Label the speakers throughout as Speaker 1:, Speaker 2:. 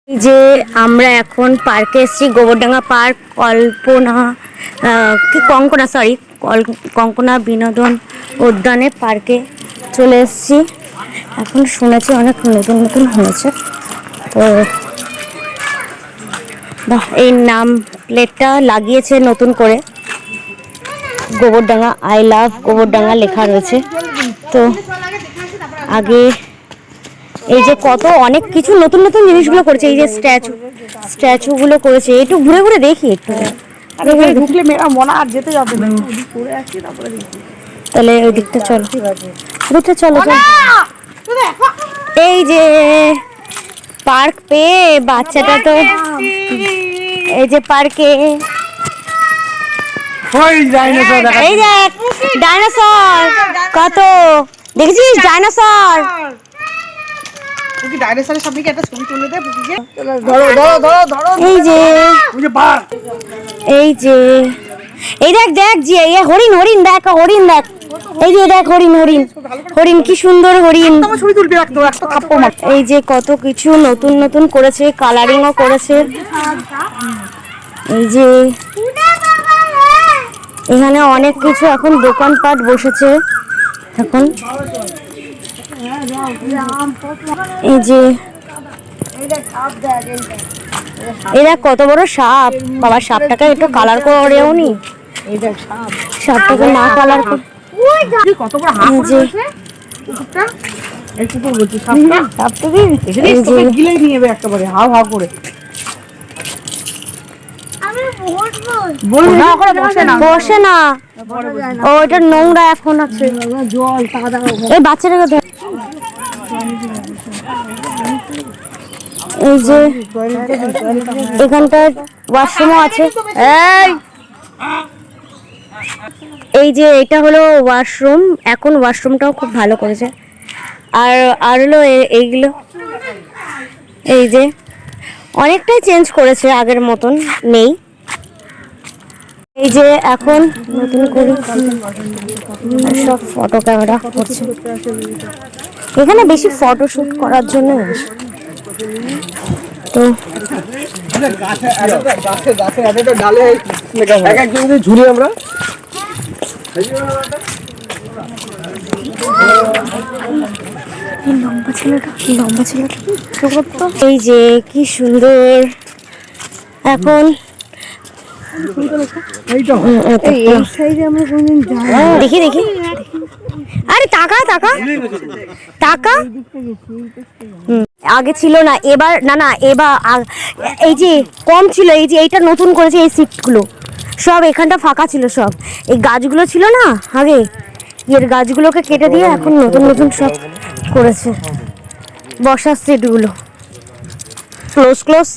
Speaker 1: এই যে আমরা এখন পার্কে এসেছি, গোবরডাঙ্গা পার্ক, কল্পনা কি কঙ্কনা সরি কঙ্কনা বিনোদন উদ্যানে পার্কে চলে এসেছি। এখন শুনেছি অনেক নতুন নতুন হয়েছে, তো এই নাম প্লেটটা লাগিয়েছে নতুন করে, গোবরডাঙ্গা, আই লাভ গোবরডাঙ্গা লেখা রয়েছে। তো আগে এই যে কত অনেক কিছু নতুন নতুন জিনিসগুলো করেছে, এই যে স্ট্যাচুগুলো করেছে। একটু ঘুরে ঘুরে দেখি, একটু
Speaker 2: ঢুকলে মনে আর যেতে যাবে না, ঘুরে আসি তারপরে দেখি।
Speaker 1: তাহলে ওই দিকটা চলো, ওদিকটা চলো চলো। এই যে পার্ক পেয়ে বাচ্চাটা তো এই যে পার্কে এই যে ডাইনোসর, কত দেখেছিস ডাইনোসর? এই যে এই যে এই দেখ দেখ যে হরিণ হরিণ দেখ, হরিণ দেখ, এই যে দেখ হরিণ হরিণ হরিণ, কি সুন্দর হরিণ। এই যে কত কিছু নতুন নতুন করেছে, কালারিংও করেছে। এই যে এখানে অনেক কিছু এখন দোকানপাট বসেছে এখন। এই যে এরা কত বড় সাপ, বাবা সাপটাকে একটু কালার করেও নি, সাপটাকে না কালার করে। বসে না, ওইটা নোংরা এখন আছে। এই বাচ্চাটাকে এই যে এখানটায় ওয়াশরুমও আছে। এই যে এটা হলো ওয়াশরুম, এখন ওয়াশরুমটাও খুব ভালো করেছে। আর হলো এইগুলো, এই যে অনেকটাই চেঞ্জ করেছে, আগের মতন নেই। এই যে এখন নতুন করে সব ফটো ক্যামেরা করছে, এখানে বেশি ফটোশুট করার জন্য। তো
Speaker 2: ঝুড়ি আমরা
Speaker 1: লম্বা ছেলেটা এই যে কি সুন্দর। এখন দেখি দেখি, আরে টাকা টাকা টাকা আগে ছিল না, এবার না এবার এই যে কম ছিল। এই যে এইটা নতুন করেছে, এই সিটগুলো সব এখানটা ফাঁকা ছিল, সব এই গাছগুলো ছিল না আগে, এর গাছগুলোকে কেটে দিয়ে এখন নতুন নতুন সব করেছে বসার সিটগুলো। ক্লোজ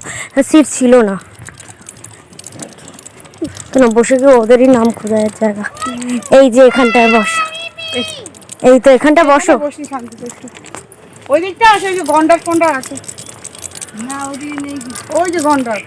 Speaker 1: সিট ছিল না, কেন বসে গিয়ে ওদেরই নাম খোঁজার জায়গা। এই যে এখানটায় বসো, এই তো এখানটা বসো।
Speaker 2: ওই দিকটা আছে, ওই যে গন্ডার ফন্ডার আছে না, ওই দিকে নেই, ওই যে গন্ডার।